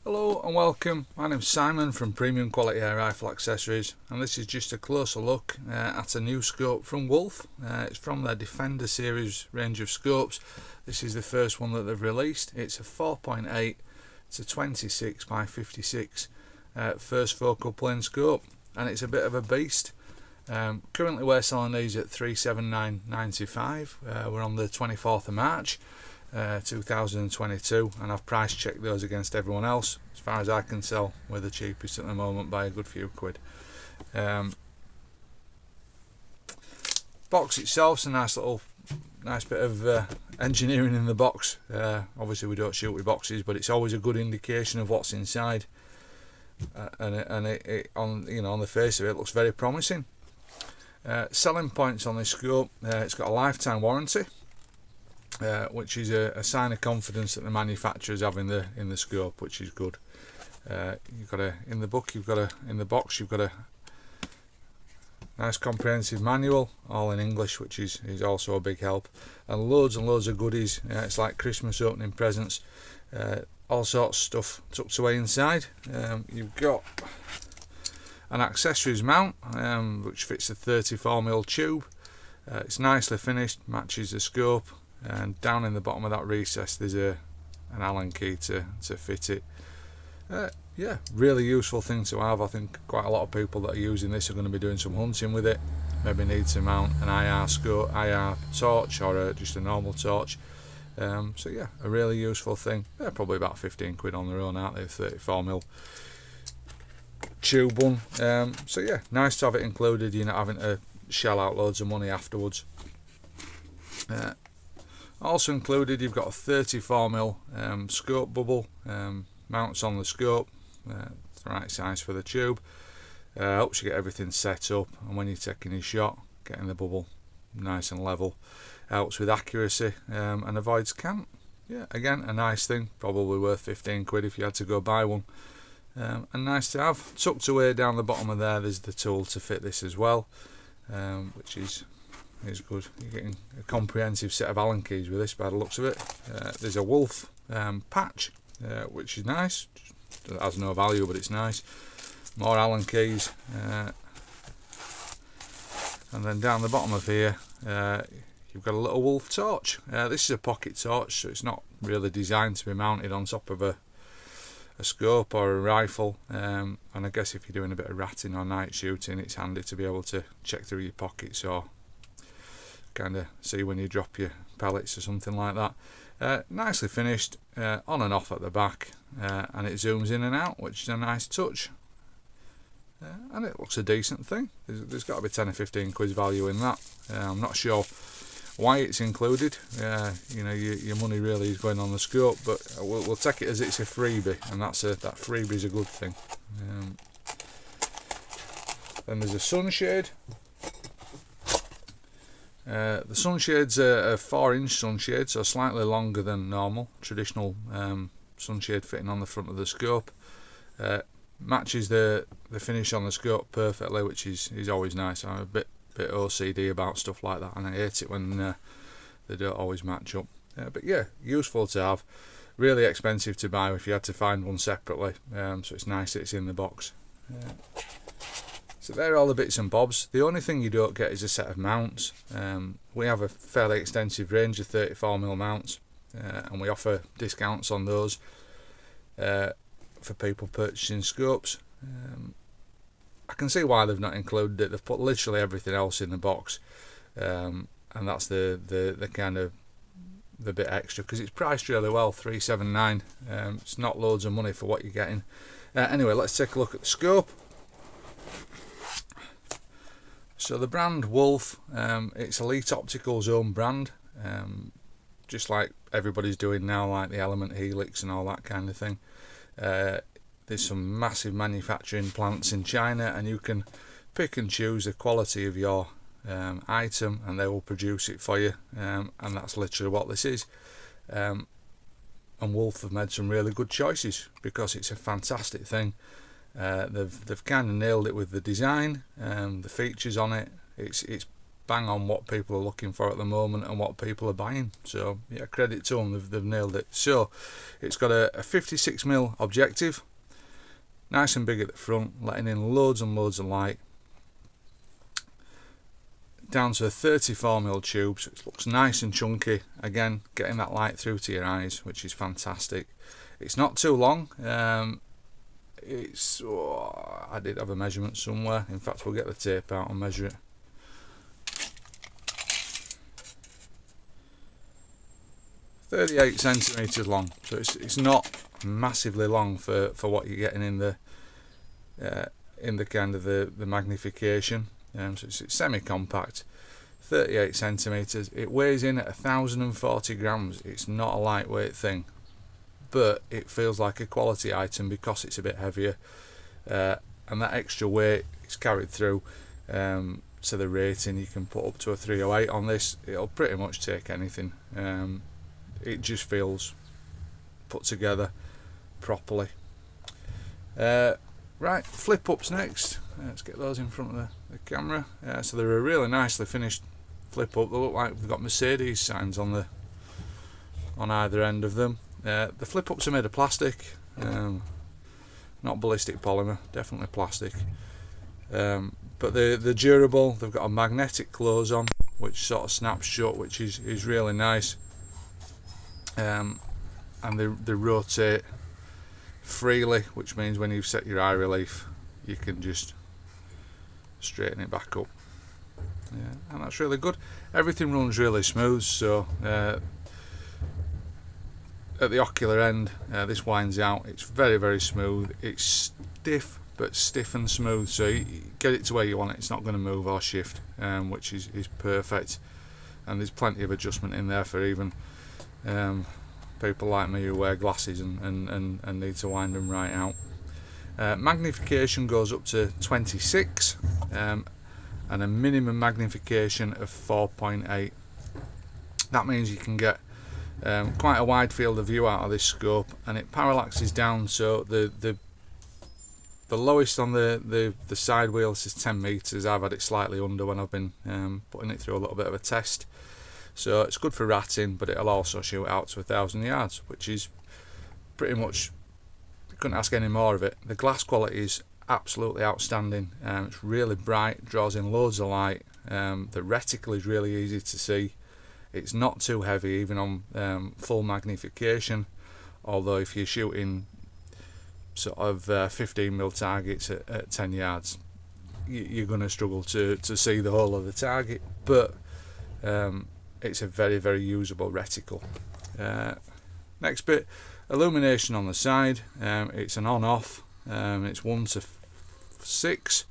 Hello and welcome, my name's Simon from Premium Quality Air Rifle Accessories, and this is just a closer look at a new scope from WULF. It's from their Defender series range of scopes. This is the first one that they've released. It's a 4.8 to 26 by 56 first focal plane scope, and it's a bit of a beast. Currently we're selling these at $379.95. We're on the 24th of March 2022, and I've price checked those against everyone else. As far as I can tell, we're the cheapest at the moment by a good few quid. Box itself's a nice bit of engineering in the box. Obviously we don't shoot with boxes, but it's always a good indication of what's inside, and it on the face of it looks very promising. Selling points on this scope: it's got a lifetime warranty, which is a sign of confidence that the manufacturers have in the scope, which is good. You've got in the box you've got a nice comprehensive manual, all in English, which is also a big help, and loads of goodies. It's like Christmas opening presents. All sorts of stuff tucked away inside. You've got an accessories mount, which fits a 34mm tube. It's nicely finished, matches the scope. And down in the bottom of that recess there's an Allen key to fit it. Yeah, really useful thing to have. I think quite a lot of people that are using this are going to be doing some hunting with it. Maybe need to mount an IR torch or just a normal torch. So yeah, a really useful thing. They're probably about 15 quid on their own, aren't they? 34mm tube one. So yeah, nice to have it included. You're not having to shell out loads of money afterwards. Also included, you've got a 34mm scope bubble. Mounts on the scope, the right size for the tube. Helps you get everything set up, and when you're taking your shot, getting the bubble nice and level. Helps with accuracy and avoids cant. Yeah, again, a nice thing, probably worth 15 quid if you had to go buy one. And nice to have. Tucked away down the bottom of there's the tool to fit this as well, which is good. You're getting a comprehensive set of Allen keys with this by the looks of it. There's a WULF patch, which is nice. It has no value, but it's nice. More Allen keys, and then down the bottom of here you've got a little WULF torch. This is a pocket torch, so it's not really designed to be mounted on top of a scope or a rifle, and I guess if you're doing a bit of ratting or night shooting, it's handy to be able to check through your pockets or kind of see when you drop your pellets or something like that. Nicely finished, on and off at the back, and it zooms in and out, which is a nice touch, and it looks a decent thing. There's got to be 10 or 15 quid's value in that. I'm not sure why it's included. Your money really is going on the scope, but we'll take it as it's a freebie, and that freebie is a good thing. Then there's a sunshade. The sunshade's a 4-inch sunshade, so slightly longer than normal. Traditional sunshade fitting on the front of the scope. Matches the finish on the scope perfectly, which is always nice. I'm a bit OCD about stuff like that, and I hate it when they don't always match up. But yeah, useful to have. Really expensive to buy if you had to find one separately. So it's nice that it's in the box. So they're all the bits and bobs. The only thing you don't get is a set of mounts. We have a fairly extensive range of 34mm mounts, and we offer discounts on those for people purchasing scopes. I can see why they've not included it. They've put literally everything else in the box, and that's the kind of the bit extra, because it's priced really well, $379. It's not loads of money for what you're getting. Anyway, let's take a look at the scope. So the brand WULF, it's Elite Optical's own brand, just like everybody's doing now, like the Element Helix and all that kind of thing. There's some massive manufacturing plants in China, and you can pick and choose the quality of your item, and they will produce it for you, and that's literally what this is. And WULF have made some really good choices because it's a fantastic thing. They've kind of nailed it with the design, the features on it. It's bang on what people are looking for at the moment and what people are buying. So yeah, credit to them, they've nailed it. So it's got a 56mm objective, nice and big at the front, letting in loads and loads of light, down to a 34mm tube, so it looks nice and chunky, again getting that light through to your eyes, which is fantastic. It's not too long. I did have a measurement somewhere. In fact, we'll get the tape out and measure it. .38 cm long, so it's not massively long for what you're getting in the kind of the magnification. So it's semi-compact. 38 centimeters. It weighs in at 1,040 grams. It's not a lightweight thing, but it feels like a quality item because it's a bit heavier, and that extra weight is carried through to the rating. You can put up to a 308 on this. It'll pretty much take anything. It just feels put together properly. Right, flip ups next. Let's get those in front of the camera. So they're a really nicely finished flip up. They look like they've got Mercedes signs on either end of them. The flip ups are made of plastic, not ballistic polymer, definitely plastic. But they're durable. They've got a magnetic close on, which sort of snaps shut, which is really nice. And they rotate freely, which means when you've set your eye relief, you can just straighten it back up. Yeah, and that's really good. Everything runs really smooth. So at the ocular end, this winds out. It's very smooth. It's stiff, but stiff and smooth, so you get it to where you want it. It's not going to move or shift, which is perfect. And there's plenty of adjustment in there for even people like me who wear glasses and need to wind them right out. Magnification goes up to 26, and a minimum magnification of 4.8. That means you can get quite a wide field of view out of this scope, and it parallaxes down, so the lowest on the side wheels is 10 meters. I've had it slightly under when I've been putting it through a little bit of a test. So it's good for ratting, but it'll also shoot out to 1,000 yards, which is pretty much, couldn't ask any more of it. The glass quality is absolutely outstanding. It's really bright, draws in loads of light. The reticle is really easy to see. It's not too heavy even on full magnification, although if you're shooting sort of 15mm targets at 10 yards, you're going to struggle to see the whole of the target, but it's a very usable reticle. Next bit, illumination on the side. It's an on-off. It's 1 to 6.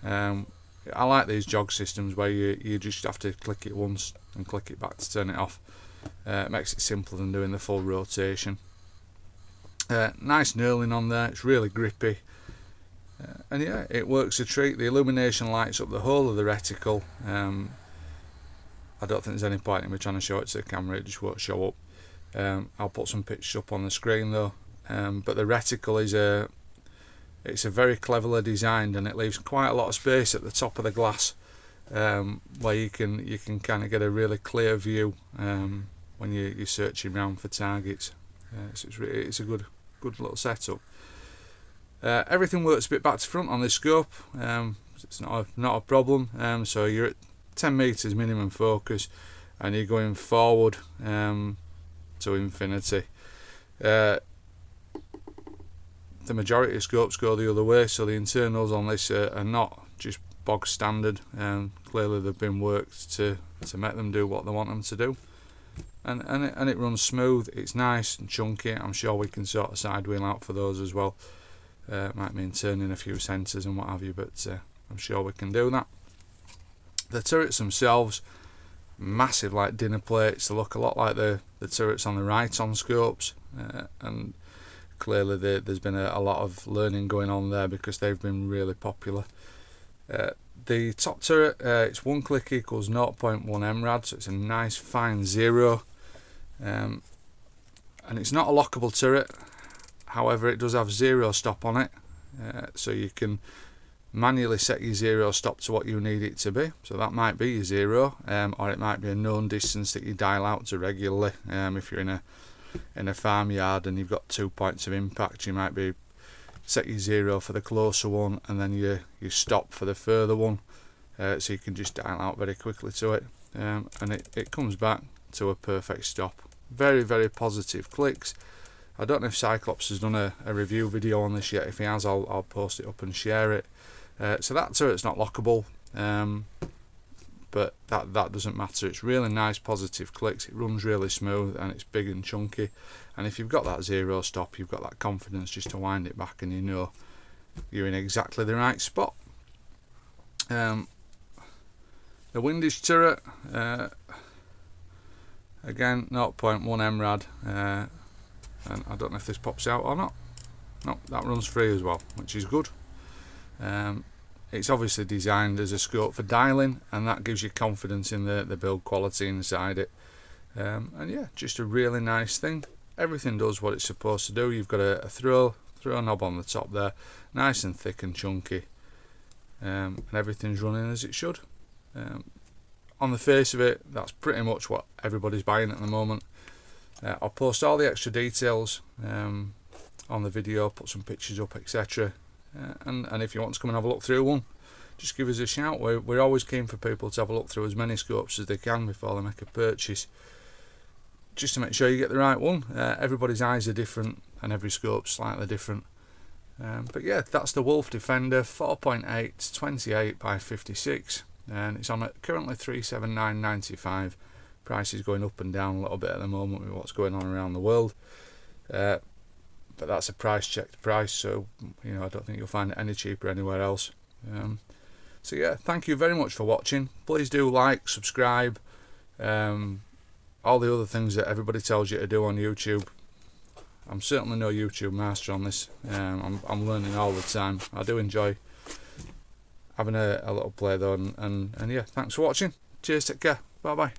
I like these jog systems where you just have to click it once and click it back to turn it off. It makes it simpler than doing the full rotation. Nice knurling on there. It's really grippy, and yeah, it works a treat. The illumination lights up the whole of the reticle. I don't think there's any point in me trying to show it to the camera, it just won't show up. I'll put some pictures up on the screen though. But the reticle is it's a very cleverly designed, and it leaves quite a lot of space at the top of the glass, where you can kind of get a really clear view when you're searching around for targets. So it's a good little setup. Everything works a bit back to front on this scope. It's not a problem. So you're at 10 meters minimum focus, and you're going forward to infinity. The majority of scopes go the other way, so the internals on this are not just bog standard. Clearly they've been worked to make them do what they want them to do, and it runs smooth. It's nice and chunky. I'm sure we can sort of side wheel out for those as well. Might mean turning a few sensors and what have you, but I'm sure we can do that. The turrets themselves, massive like dinner plates. They look a lot like the turrets on the Riton scopes, and clearly there's been a lot of learning going on there because they've been really popular. The top turret, it's 1 click equals 0.1 MRAD, so it's a nice fine 0, and it's not a lockable turret. However, it does have 0 stop on it, so you can manually set your zero stop to what you need it to be. So that might be your zero, or it might be a known distance that you dial out to regularly. If you're in a farmyard and you've got 2 points of impact, you might be set your zero for the closer one and then you stop for the further one, so you can just dial out very quickly to it, and it comes back to a perfect stop. Very, very positive clicks. I don't know if Cyclops has done a review video on this yet. If he has, I'll post it up and share it. So that turret's not lockable, but that doesn't matter. It's really nice positive clicks. It runs really smooth and it's big and chunky, and if you've got that zero stop, you've got that confidence just to wind it back and you know you're in exactly the right spot. The windage turret, again 0.1 MRAD, and I don't know if this pops out or not. No, that runs free as well, which is good. It's obviously designed as a scope for dialing, and that gives you confidence in the build quality inside it. And yeah, just a really nice thing. Everything does what it's supposed to do. You've got a throw knob on the top there, nice and thick and chunky, and everything's running as it should. On the face of it, that's pretty much what everybody's buying at the moment. I'll post all the extra details on the video, put some pictures up, etc. And if you want to come and have a look through one, just give us a shout. We're always keen for people to have a look through as many scopes as they can before they make a purchase, just to make sure you get the right one. Everybody's eyes are different and every scope's slightly different. But yeah, that's the WULF Defender 4.8-26x56, and it's on at currently $379.95. Price is going up and down a little bit at the moment with what's going on around the world, but that's a price checked price, so you know, I don't think you'll find it any cheaper anywhere else. So yeah, thank you very much for watching. Please do like, subscribe, all the other things that everybody tells you to do on YouTube. I'm certainly no YouTube master on this. I'm learning all the time. I do enjoy having a little play though, and yeah, thanks for watching. Cheers, take care, bye bye.